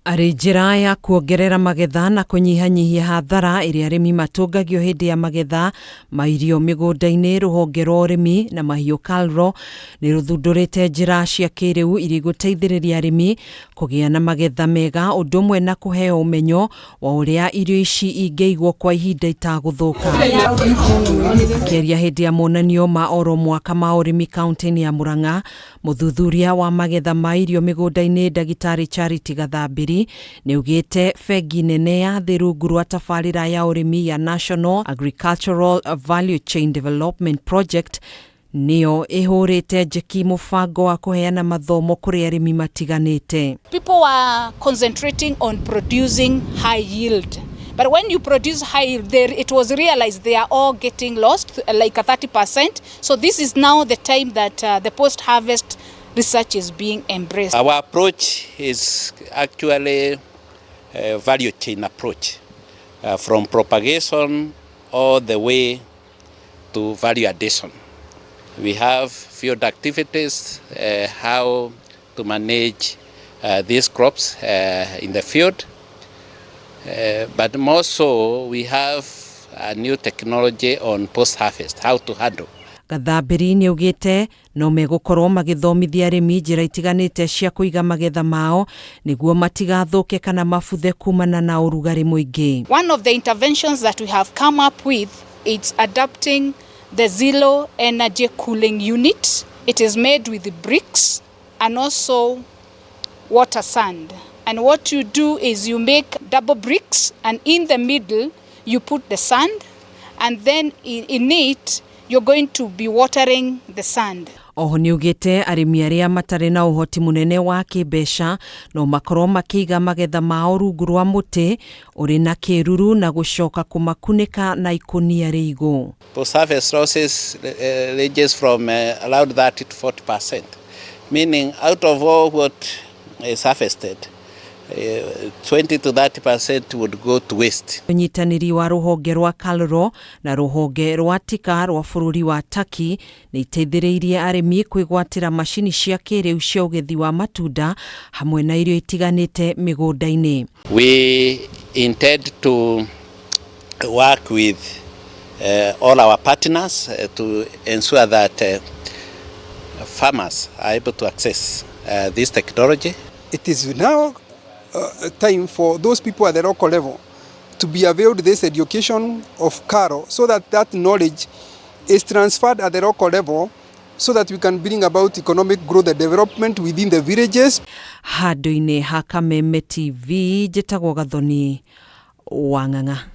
Arĩ njĩra ya kuongerera magetha na kunyihanyihia hathara iria arĩmi matũngagio hĩndĩ ya magetha ma irio migunda-ini. Rũhonge rwa ũrĩmi na mahiũ Kalro nĩ rũthundũrĩte njĩra cia kiriu iria gũteithĩrĩria arĩmi kũgĩa na magetha mega, ũndũ ũmwe na kũheo ũmenyo wa ũrĩa irio ici ingĩigwo kwa ihinda itagũthũka. Kĩaria hĩndĩ ya monanio ma oro mwaka ma ũrĩmi kaunti-inĩ ya Murang'a, mũthuthuria wa magetha ma irio migunda-ini Ndagĩtarĩ Charity Gathambĩri niugite bengi nene ya thĩ rungu rwa tabarĩra ya ũrĩmi ya National Agricultural Value Chain Development Project niyo ihurite njeki mubango wa kuheana mathomo kuri arĩmi matiganite. People were concentrating on producing high yield. But when you produce high yield, it was realized they are all getting lost, like a 30%. So this is now the time that the post-harvest research is being embraced. Our approach is actually a value chain approach, from propagation all the way to value addition. We have field activities, how to manage these crops in the field, but more so we have a new technology on post-harvest, how to handle. Gathambĩri niugite no megũkorwo magĩthomithia arĩmi njĩra itiganĩte cia kũiga magetha mao nĩguo matigathũke kana mabuthe kumana na ũrugarĩ mũingĩ. One of the interventions that we have come up with is adapting the zero energy cooling unit. It is made with bricks and also water sand. And what you do is you make double bricks, and in the middle you put the sand, and then in it you're going to be watering the sand. Oho niugite arĩmi arĩa matarĩ na ũhoti mũnene wa kĩmbeca no makorwo makĩiga magetha mao rungu rwa mũtĩ ũrĩ na kĩruru na gũcoka kũmakunĩka na ikũnia rĩigũ. Post-harvest losses ranges from around 30 to 40%, meaning out of all what is harvested, 20 to 30% would go to waste. Unyitanĩri wa rũhonge rwa Kalro na rũhonge rwa tika rwa bũrũri wa Turkey nĩ iteithĩrĩirie arĩmi kwĩgwatĩra macini cia kĩrĩu cia ũgethi wa matunda hamwe na irio itiganĩte mĩgũnda-inĩ. We intend to work with all our partners to ensure that farmers are able to access this technology. It is now time for those people at the local level to be availed this education of Kalro, so that that knowledge is transferred at the local level, so that we can bring about economic growth and development within the villages. Handũ-inĩ ha Kameme TV, njĩtagwo Gathoni wa Ng'ang'a.